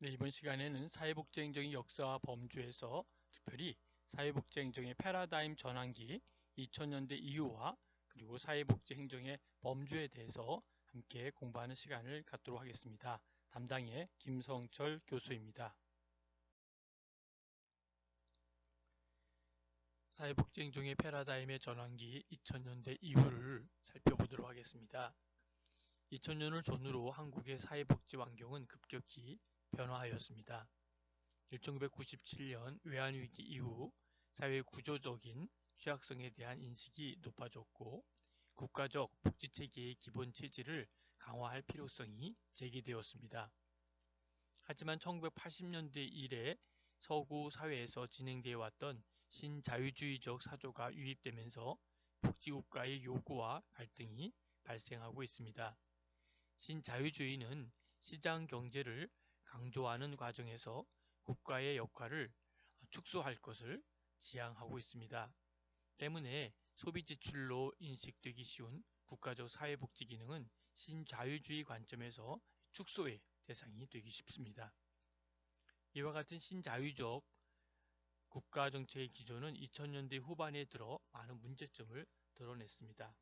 네, 이번 시간에는 사회복지 행정의 역사와 범주에서 특별히 사회복지 행정의 패러다임 전환기 2000년대 이후와 그리고 사회복지 행정의 범주에 대해서 함께 공부하는 시간을 갖도록 하겠습니다. 담당의 김성철 교수입니다. 사회복지 행정의 패러다임의 전환기 2000년대 이후를 살펴보도록 하겠습니다. 2000년을 전후로 한국의 사회복지 환경은 급격히 변화하였습니다. 1997년 외환위기 이후 사회 구조적인 취약성에 대한 인식이 높아졌고 국가적 복지체계의 기본 체질을 강화할 필요성이 제기되었습니다. 하지만 1980년대 이래 서구 사회에서 진행되어 왔던 신자유주의적 사조가 유입되면서 복지국가의 요구와 갈등이 발생하고 있습니다. 신자유주의는 시장 경제를 강조하는 과정에서 국가의 역할을 축소할 것을 지향하고 있습니다. 때문에 소비 지출로 인식되기 쉬운 국가적 사회복지 기능은 신자유주의 관점에서 축소의 대상이 되기 쉽습니다. 이와 같은 신자유적 국가정책의 기조는 2000년대 후반에 들어 많은 문제점을 드러냈습니다.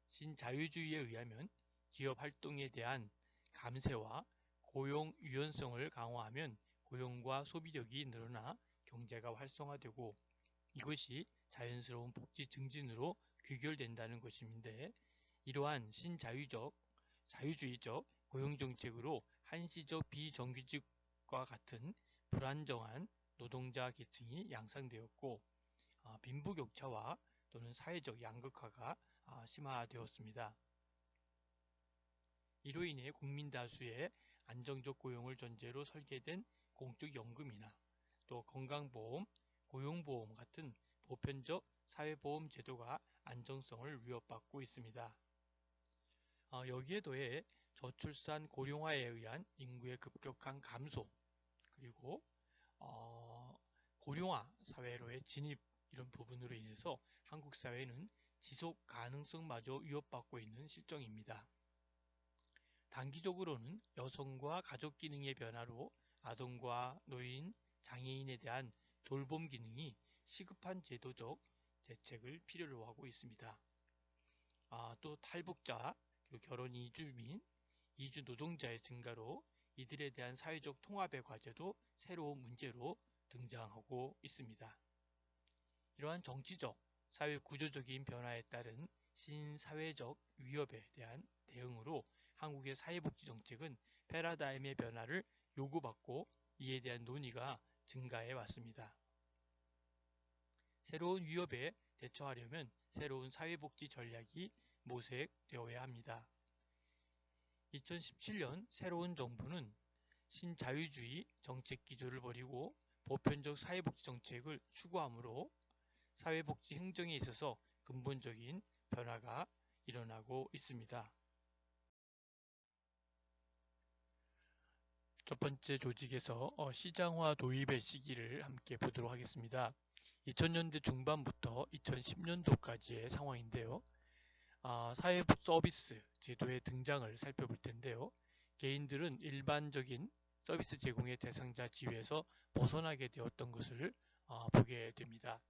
신자유주의에 의하면 기업 활동에 대한 감세와 고용 유연성을 강화하면 고용과 소비력이 늘어나 경제가 활성화되고 이것이 자연스러운 복지 증진으로 귀결된다는 것인데 이러한 자유주의적 고용정책으로 한시적 비정규직과 같은 불안정한 노동자 계층이 양상되었고 빈부격차와 또는 사회적 양극화가 심화되었습니다. 이로 인해 국민 다수의 안정적 고용을 전제로 설계된 공적연금이나 또 건강보험, 고용보험 같은 보편적 사회보험 제도가 안정성을 위협받고 있습니다. 여기에 더해 저출산 고령화에 의한 인구의 급격한 감소 그리고 고령화 사회로의 진입 이런 부분으로 인해서 한국 사회는 지속 가능성마저 위협받고 있는 실정입니다. 단기적으로는 여성과 가족 기능의 변화로 아동과 노인, 장애인에 대한 돌봄 기능이 시급한 제도적 대책을 필요로 하고 있습니다. 또 탈북자, 그리고 결혼 이주민, 이주 노동자의 증가로 이들에 대한 사회적 통합의 과제도 새로운 문제로 등장하고 있습니다. 이러한 정치적, 사회 구조적인 변화에 따른 신사회적 위협에 대한 대응으로 한국의 사회복지 정책은 패러다임의 변화를 요구받고 이에 대한 논의가 증가해 왔습니다. 새로운 위협에 대처하려면 새로운 사회복지 전략이 모색되어야 합니다. 2017년 새로운 정부는 신자유주의 정책 기조를 버리고 보편적 사회복지 정책을 추구하므로 사회복지 행정에 있어서 근본적인 변화가 일어나고 있습니다. 첫 번째 조직에서 시장화 도입의 시기를 함께 보도록 하겠습니다. 2000년대 중반부터 2010년도까지의 상황인데요. 사회 서비스 제도의 등장을 살펴볼 텐데요. 개인들은 일반적인 서비스 제공의 대상자 지위에서 벗어나게 되었던 것을 보게 됩니다.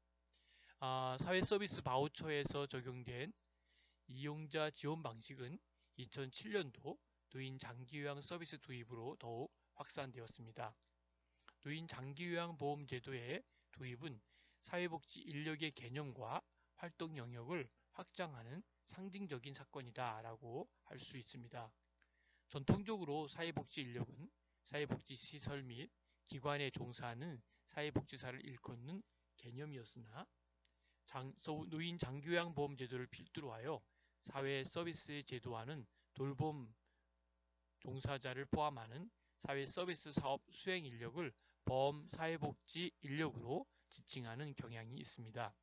사회 서비스 바우처에서 적용된 이용자 지원 방식은 2007년도 노인 장기요양 서비스 도입으로 더욱 확산되었습니다. 노인 장기요양보험 제도의 도입은 사회복지 인력의 개념과 활동 영역을 확장하는 상징적인 사건이다 라고 할 수 있습니다. 전통적으로 사회복지 인력은 사회복지 시설 및 기관에 종사하는 사회복지사를 일컫는 개념이었으나 노인 장기요양보험 제도를 필두로 하여 사회 서비스 제도화는 돌봄 종사자를 포함하는 사회 서비스 사업 수행 인력을 보험 사회복지 인력으로 지칭하는 경향이 있습니다.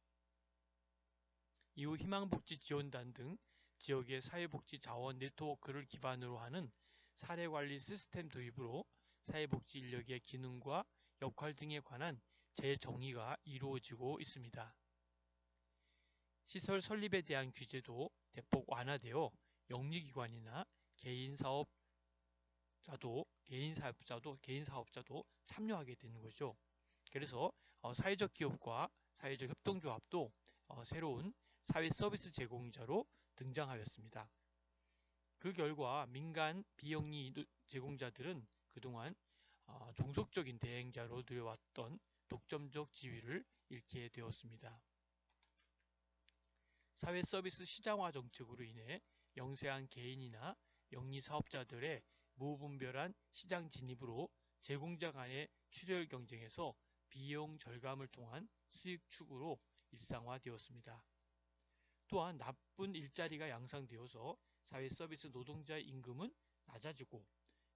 이후 희망복지 지원단 등 지역의 사회복지 자원 네트워크를 기반으로 하는 사례관리 시스템 도입으로 사회복지 인력의 기능과 역할 등에 관한 재정의가 이루어지고 있습니다. 시설 설립에 대한 규제도 대폭 완화되어 영리기관이나 개인사업자도 개인 사업자도 참여하게 되는 거죠. 그래서 사회적 기업과 사회적 협동조합도 새로운 사회 서비스 제공자로 등장하였습니다. 그 결과 민간 비영리 제공자들은 그동안 종속적인 대행자로 누려왔던 독점적 지위를 잃게 되었습니다. 사회 서비스 시장화 정책으로 인해 영세한 개인이나 영리 사업자들의 무분별한 시장 진입으로 제공자 간의 출혈 경쟁에서 비용 절감을 통한 수익 추구로 일상화되었습니다. 또한 나쁜 일자리가 양상되어서 사회 서비스 노동자의 임금은 낮아지고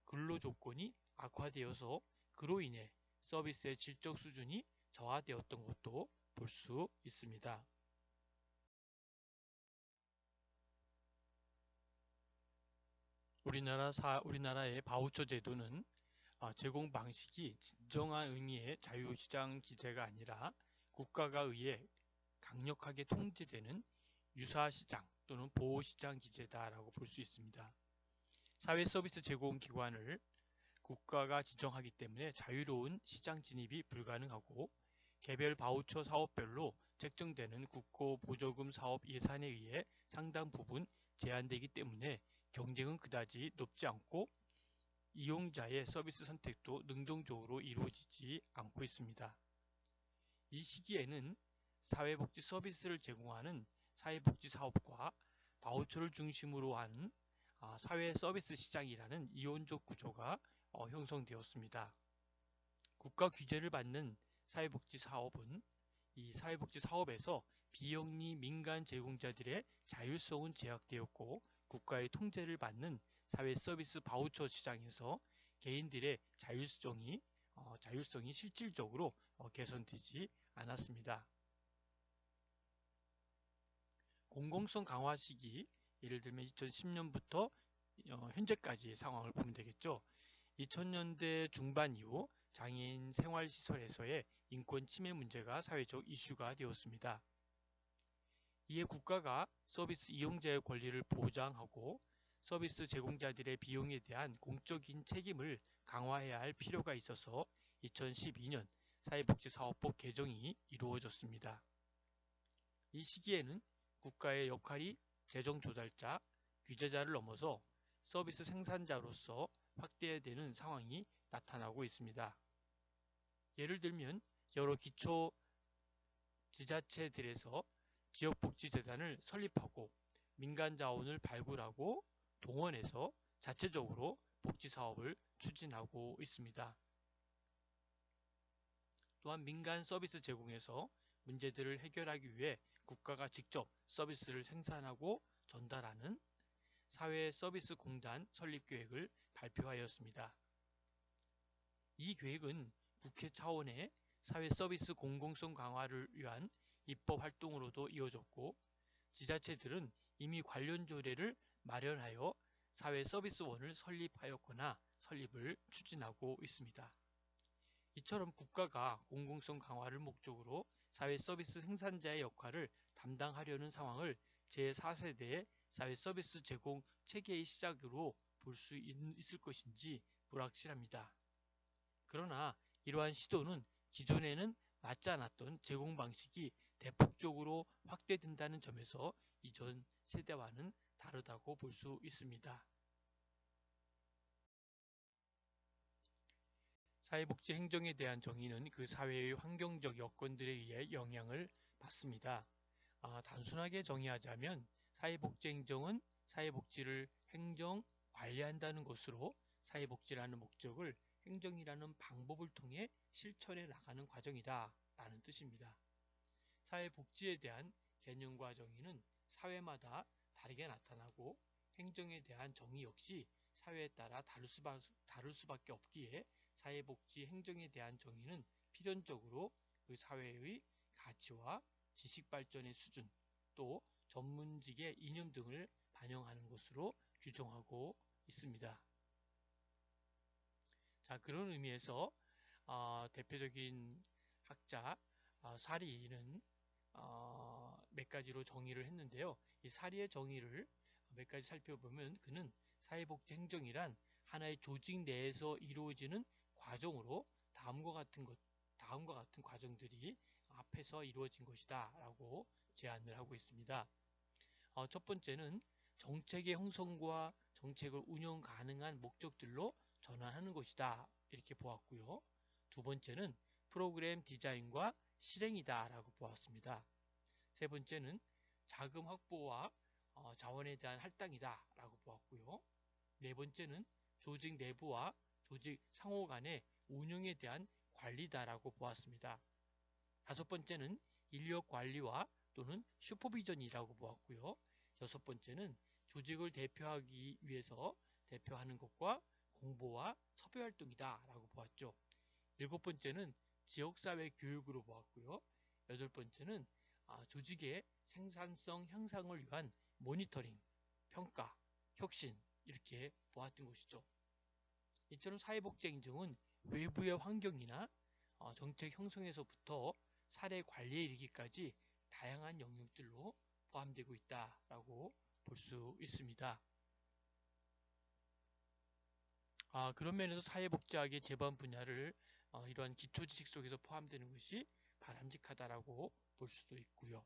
근로 조건이 악화되어서 그로 인해 서비스의 질적 수준이 저하되었던 것도 볼 수 있습니다. 우리나라의 바우처 제도는 제공 방식이 진정한 의미의 자유시장 기제가 아니라 국가가 의해 강력하게 통제되는 유사시장 또는 보호시장 기제다라고 볼 수 있습니다. 사회 서비스 제공 기관을 국가가 지정하기 때문에 자유로운 시장 진입이 불가능하고 개별 바우처 사업별로 책정되는 국고 보조금 사업 예산에 의해 상당 부분 제한되기 때문에 경쟁은 그다지 높지 않고 이용자의 서비스 선택도 능동적으로 이루어지지 않고 있습니다. 이 시기에는 사회복지 서비스를 제공하는 사회복지 사업과 바우처를 중심으로 한 사회 서비스 시장이라는 이원적 구조가 형성되었습니다. 국가 규제를 받는 사회복지 사업은 이 사회복지 사업에서 비영리 민간 제공자들의 자율성은 제약되었고 국가의 통제를 받는 사회 서비스 바우처 시장에서 개인들의 자율성이 실질적으로 개선되지 않았습니다. 공공성 강화 시기, 예를 들면 2010년부터 현재까지의 상황을 보면 되겠죠. 2000년대 중반 이후 장애인 생활시설에서의 인권 침해 문제가 사회적 이슈가 되었습니다. 이에 국가가 서비스 이용자의 권리를 보장하고 서비스 제공자들의 비용에 대한 공적인 책임을 강화해야 할 필요가 있어서 2012년 사회복지사업법 개정이 이루어졌습니다. 이 시기에는 국가의 역할이 재정 조달자, 규제자를 넘어서 서비스 생산자로서 확대되는 상황이 나타나고 있습니다. 예를 들면 여러 기초 지자체들에서 지역복지재단을 설립하고 민간 자원을 발굴하고 동원해서 자체적으로 복지사업을 추진하고 있습니다. 또한 민간 서비스 제공에서 문제들을 해결하기 위해 국가가 직접 서비스를 생산하고 전달하는 사회 서비스 공단 설립 계획을 발표하였습니다. 이 계획은 국회 차원의 사회 서비스 공공성 강화를 위한 입법 활동으로도 이어졌고 지자체들은 이미 관련 조례를 마련하여 사회 서비스원을 설립하였거나 설립을 추진하고 있습니다. 이처럼 국가가 공공성 강화를 목적으로 사회 서비스 생산자의 역할을 담당하려는 상황을 제4세대의 사회 서비스 제공 체계의 시작으로 볼 수 있을 것인지 불확실합니다. 그러나 이러한 시도는 기존에는 맞지 않았던 제공 방식이 대폭적으로 확대된다는 점에서 이전 세대와는 다르다고 볼 수 있습니다. 사회복지 행정에 대한 정의는 그 사회의 환경적 여건들에 의해 영향을 받습니다. 단순하게 정의하자면 사회복지 행정은 사회복지를 행정, 관리한다는 것으로 사회복지라는 목적을 행정이라는 방법을 통해 실천해 나가는 과정이다 라는 뜻입니다. 사회복지에 대한 개념과 정의는 사회마다 다르게 나타나고 행정에 대한 정의 역시 사회에 따라 다를 수밖에 없기에 사회복지 행정에 대한 정의는 필연적으로 그 사회의 가치와 지식발전의 수준 또 전문직의 이념 등을 반영하는 것으로 규정하고 있습니다. 자, 그런 의미에서 대표적인 학자 사리는 몇 가지로 정의를 했는데요. 이 사리의 정의를 몇 가지 살펴보면 그는 사회복지 행정이란 하나의 조직 내에서 이루어지는 과정으로 다음과 같은 과정들이 앞에서 이루어진 것이다 라고 제안을 하고 있습니다. 첫 번째는 정책의 형성과 정책을 운영 가능한 목적들로 전환하는 것이다 이렇게 보았고요. 두 번째는 프로그램 디자인과 실행이다 라고 보았습니다. 세 번째는 자금 확보와 자원에 대한 할당이다 라고 보았고요. 네 번째는 조직 내부와 조직 상호 간의 운영에 대한 관리다라고 보았습니다. 다섯 번째는 인력 관리와 또는 슈퍼비전이라고 보았고요. 여섯 번째는 조직을 대표하기 위해서 대표하는 것과 공보와 섭외 활동이다 라고 보았죠. 일곱 번째는 지역사회 교육으로 보았고요. 여덟 번째는 조직의 생산성 향상을 위한 모니터링, 평가, 혁신 이렇게 보았던 것이죠. 이처럼 사회복지 행정은 외부의 환경이나 정책 형성에서부터 사례 관리에 이르기까지 다양한 영역들로 포함되고 있다라고 볼 수 있습니다. 그런 면에서 사회복지학의 제반 분야를 이러한 기초지식 속에서 포함되는 것이 바람직하다라고 볼 수도 있고요.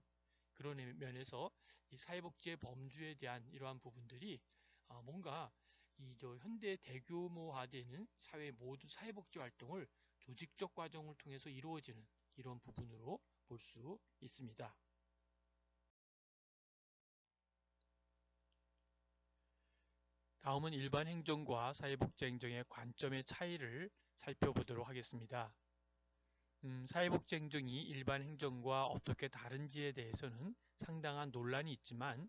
그런 면에서 이 사회복지의 범주에 대한 이러한 부분들이 뭔가 현대 대규모화되는 사회 모든 사회복지 활동을 조직적 과정을 통해서 이루어지는 이런 부분으로 볼 수 있습니다. 다음은 일반 행정과 사회복지 행정의 관점의 차이를 살펴보도록 하겠습니다. 사회복지 행정이 일반 행정과 어떻게 다른지에 대해서는 상당한 논란이 있지만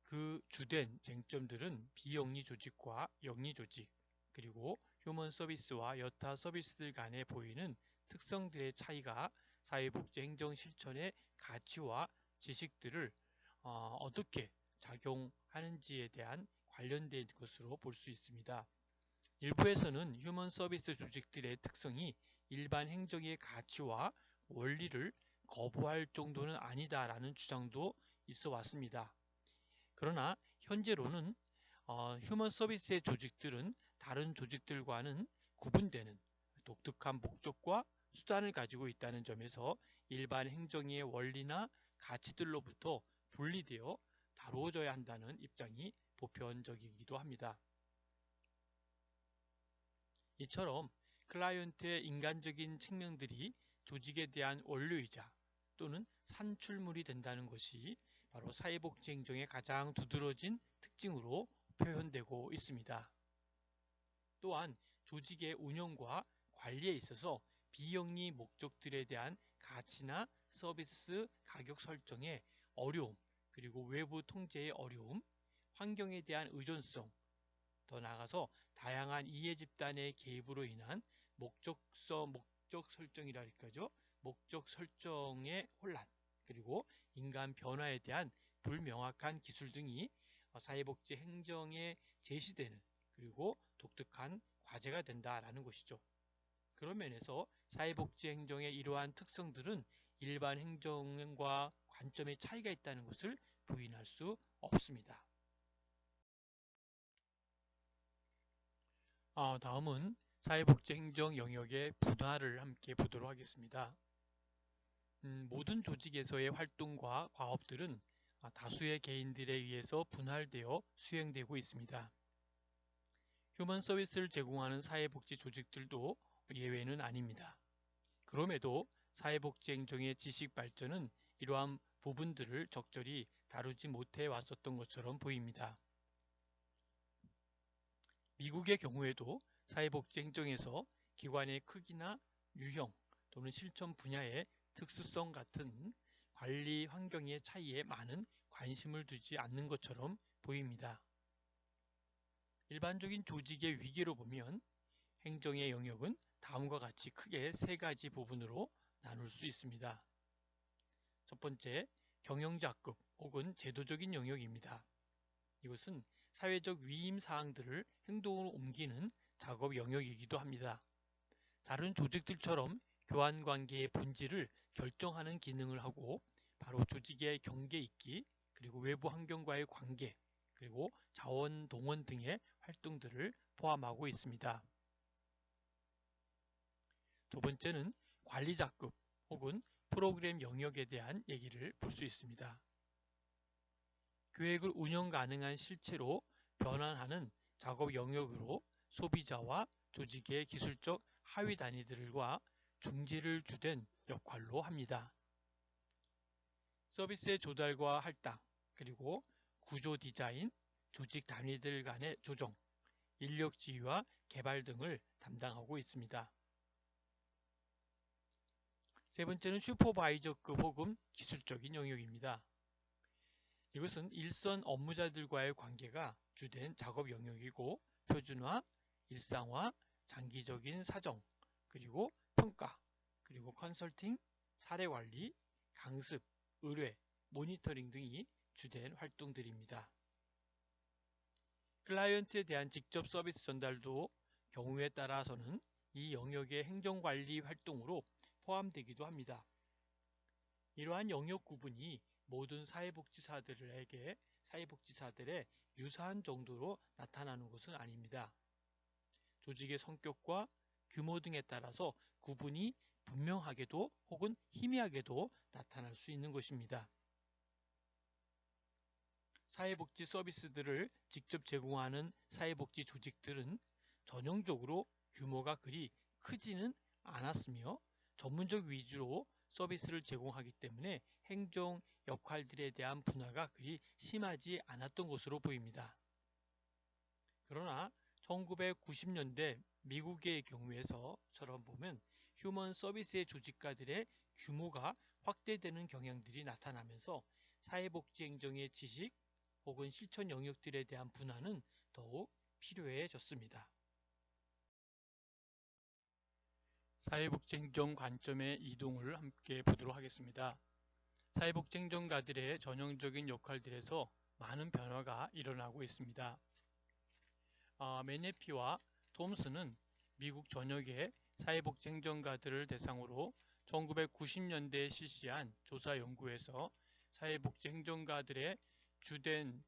그 주된 쟁점들은 비영리 조직과 영리 조직, 그리고 휴먼 서비스와 여타 서비스들 간에 보이는 특성들의 차이가 사회복지 행정 실천의 가치와 지식들을 어떻게 작용하는지에 대한 관련된 것으로 볼 수 있습니다. 일부에서는 휴먼 서비스 조직들의 특성이 일반 행정의 가치와 원리를 거부할 정도는 아니다라는 주장도 있어 왔습니다. 그러나 현재로는 휴먼 서비스의 조직들은 다른 조직들과는 구분되는 독특한 목적과 수단을 가지고 있다는 점에서 일반 행정의 원리나 가치들로부터 분리되어 다루어져야 한다는 입장이 보편적이기도 합니다. 이처럼 클라이언트의 인간적인 측면들이 조직에 대한 원료이자 또는 산출물이 된다는 것이 바로 사회복지 행정의 가장 두드러진 특징으로 표현되고 있습니다. 또한 조직의 운영과 관리에 있어서 비영리 목적들에 대한 가치나 서비스 가격 설정의 어려움, 그리고 외부 통제의 어려움, 환경에 대한 의존성, 더 나아가서 다양한 이해 집단의 개입으로 인한 목적 설정이랄까죠. 목적 설정의 혼란, 그리고 인간 변화에 대한 불명확한 기술 등이 사회복지 행정에 제시되는 그리고 독특한 과제가 된다라는 것이죠. 그런 면에서 사회복지 행정의 이러한 특성들은 일반 행정과 관점의 차이가 있다는 것을 부인할 수 없습니다. 다음은 사회복지 행정 영역의 분화를 함께 보도록 하겠습니다. 모든 조직에서의 활동과 과업들은 다수의 개인들에 의해서 분할되어 수행되고 있습니다. 휴먼 서비스를 제공하는 사회복지 조직들도 예외는 아닙니다. 그럼에도 사회복지 행정의 지식 발전은 이러한 부분들을 적절히 다루지 못해 왔었던 것처럼 보입니다. 미국의 경우에도 사회복지 행정에서 기관의 크기나 유형 또는 실천 분야의 특수성 같은 관리 환경의 차이에 많은 관심을 두지 않는 것처럼 보입니다. 일반적인 조직의 위계로 보면 행정의 영역은 다음과 같이 크게 세 가지 부분으로 나눌 수 있습니다. 첫 번째, 경영자급 혹은 제도적인 영역입니다. 이것은 사회적 위임 사항들을 행동으로 옮기는 작업 영역이기도 합니다. 다른 조직들처럼 교환관계의 본질을 결정하는 기능을 하고 바로 조직의 경계 있기, 그리고 외부 환경과의 관계, 그리고 자원 동원 등의 활동들을 포함하고 있습니다. 두 번째는 관리자급 혹은 프로그램 영역에 대한 얘기를 볼 수 있습니다. 계획을 운영 가능한 실체로 변환하는 작업 영역으로 소비자와 조직의 기술적 하위 단위들과 중재를 주된 역할로 합니다. 서비스의 조달과 할당, 그리고 구조 디자인, 조직 단위들 간의 조정, 인력 지휘와 개발 등을 담당하고 있습니다. 세 번째는 슈퍼바이저급 혹은 기술적인 영역입니다. 이것은 일선 업무자들과의 관계가 주된 작업 영역이고 표준화, 일상화, 장기적인 사정, 그리고 평가, 그리고 컨설팅, 사례관리, 강습, 의뢰, 모니터링 등이 주된 활동들입니다. 클라이언트에 대한 직접 서비스 전달도 경우에 따라서는 이 영역의 행정관리 활동으로 포함되기도 합니다. 이러한 영역 구분이 모든 사회복지사들의 유사한 정도로 나타나는 것은 아닙니다. 조직의 성격과 규모 등에 따라서 구분이 분명하게도 혹은 희미하게도 나타날 수 있는 것입니다. 사회복지 서비스들을 직접 제공하는 사회복지 조직들은 전형적으로 규모가 그리 크지는 않았으며 전문적 위주로 서비스를 제공하기 때문에 행정 역할들에 대한 분화가 그리 심하지 않았던 것으로 보입니다. 그러나 1990년대 미국의 경우에서처럼 보면 휴먼 서비스의 조직가들의 규모가 확대되는 경향들이 나타나면서 사회복지 행정의 지식 혹은 실천 영역들에 대한 분화는 더욱 필요해졌습니다. 사회복지행정 관점의 이동을 함께 보도록 하겠습니다. 사회복지행정가들의 전형적인 역할들에서 많은 변화가 일어나고 있습니다. 메네피와 톰슨은 미국 전역의 사회복지행정가들을 대상으로 1990년대에 실시한 조사 연구에서 사회복지행정가들의 주된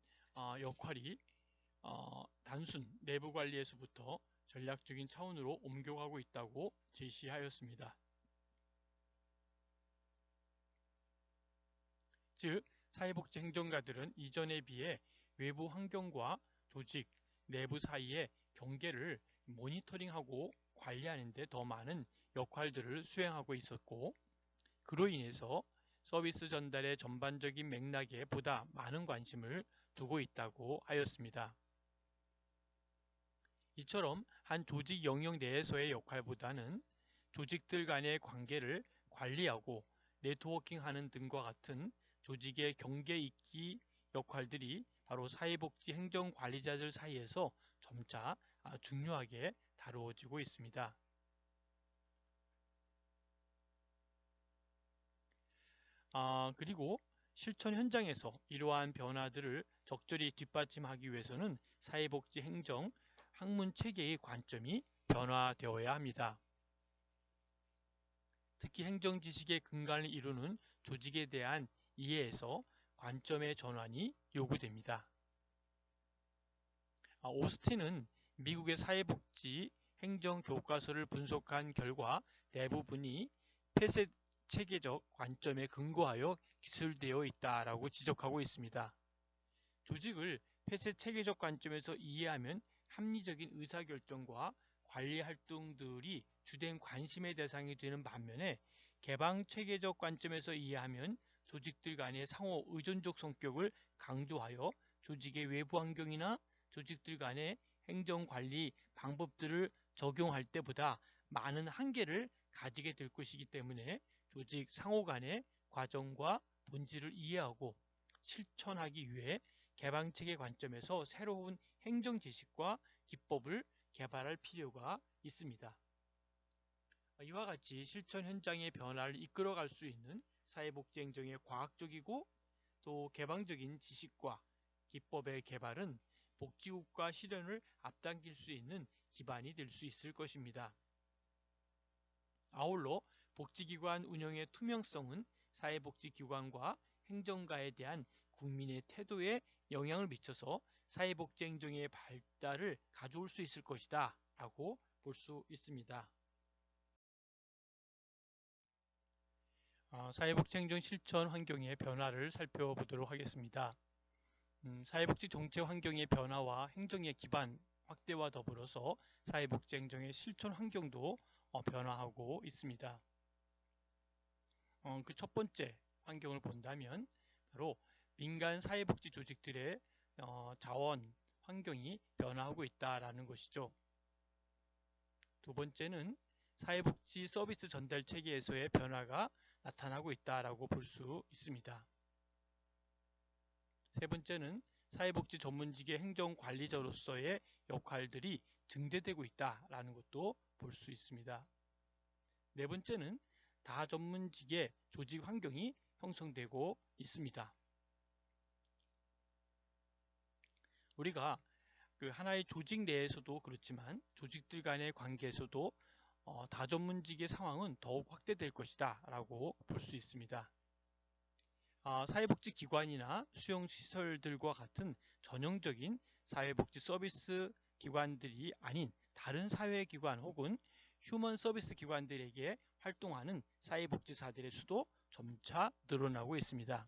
역할이 단순 내부 관리에서부터 전략적인 차원으로 옮겨가고 있다고 제시하였습니다. 즉, 사회복지 행정가들은 이전에 비해 외부 환경과 조직, 내부 사이의 경계를 모니터링하고 관리하는 데 더 많은 역할들을 수행하고 있었고, 그로 인해서 서비스 전달의 전반적인 맥락에 보다 많은 관심을 두고 있다고 하였습니다. 이처럼 한 조직 영역 내에서의 역할보다는 조직들 간의 관계를 관리하고 네트워킹하는 등과 같은 조직의 경계 있기 역할들이 바로 사회복지 행정관리자들 사이에서 점차 중요하게 다루어지고 있습니다. 그리고 실천 현장에서 이러한 변화들을 적절히 뒷받침하기 위해서는 사회복지 행정 학문 체계의 관점이 변화되어야 합니다. 특히 행정 지식의 근간을 이루는 조직에 대한 이해에서 관점의 전환이 요구됩니다. 오스틴은 미국의 사회복지 행정 교과서를 분석한 결과 대부분이 폐쇄 체계적 관점에 근거하여 기술되어 있다라고 지적하고 있습니다. 조직을 폐쇄 체계적 관점에서 이해하면 합리적인 의사결정과 관리 활동들이 주된 관심의 대상이 되는 반면에 개방 체계적 관점에서 이해하면 조직들 간의 상호 의존적 성격을 강조하여 조직의 외부 환경이나 조직들 간의 행정관리 방법들을 적용할 때보다 많은 한계를 가지게 될 것이기 때문에 조직 상호 간의 과정과 본질을 이해하고 실천하기 위해 개방체계 관점에서 새로운 행정 지식과 기법을 개발할 필요가 있습니다. 이와 같이 실천 현장의 변화를 이끌어갈 수 있는 사회복지 행정의 과학적이고 또 개방적인 지식과 기법의 개발은 복지국가 실현을 앞당길 수 있는 기반이 될 수 있을 것입니다. 아울러 복지기관 운영의 투명성은 사회복지기관과 행정가에 대한 국민의 태도에 영향을 미쳐서 사회복지 행정의 발달을 가져올 수 있을 것이다 라고 볼 수 있습니다. 사회복지 행정 실천 환경의 변화를 살펴보도록 하겠습니다. 사회복지 정책 환경의 변화와 행정의 기반 확대와 더불어서 사회복지 행정의 실천 환경도 변화하고 있습니다. 그 첫 번째 환경을 본다면 바로 민간 사회복지 조직들의 자원 환경이 변화하고 있다라는 것이죠. 두 번째는 사회복지 서비스 전달 체계에서의 변화가 나타나고 있다라고 볼 수 있습니다. 세 번째는 사회복지 전문직의 행정관리자로서의 역할들이 증대되고 있다라는 것도 볼 수 있습니다. 네 번째는 다전문직의 조직 환경이 형성되고 있습니다. 우리가 그 하나의 조직 내에서도 그렇지만 조직들 간의 관계에서도 다전문직의 상황은 더욱 확대될 것이다 라고 볼 수 있습니다. 사회복지기관이나 수용시설들과 같은 전형적인 사회복지 서비스 기관들이 아닌 다른 사회기관 혹은 휴먼 서비스 기관들에게 활동하는 사회복지사들의 수도 점차 늘어나고 있습니다.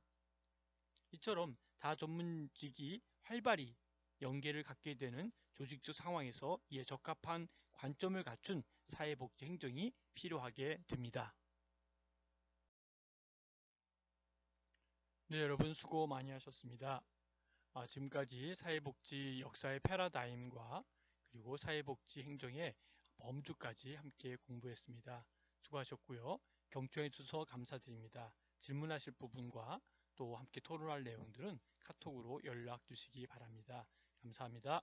이처럼 다전문직이 활발히 연계를 갖게 되는 조직적 상황에서 이에 적합한 관점을 갖춘 사회복지 행정이 필요하게 됩니다. 네, 여러분 수고 많이 하셨습니다. 지금까지 사회복지 역사의 패러다임과 그리고 사회복지 행정의 범주까지 함께 공부했습니다. 수고하셨고요. 경청해 주셔서 감사드립니다. 질문하실 부분과 또 함께 토론할 내용들은 카톡으로 연락 주시기 바랍니다. 감사합니다.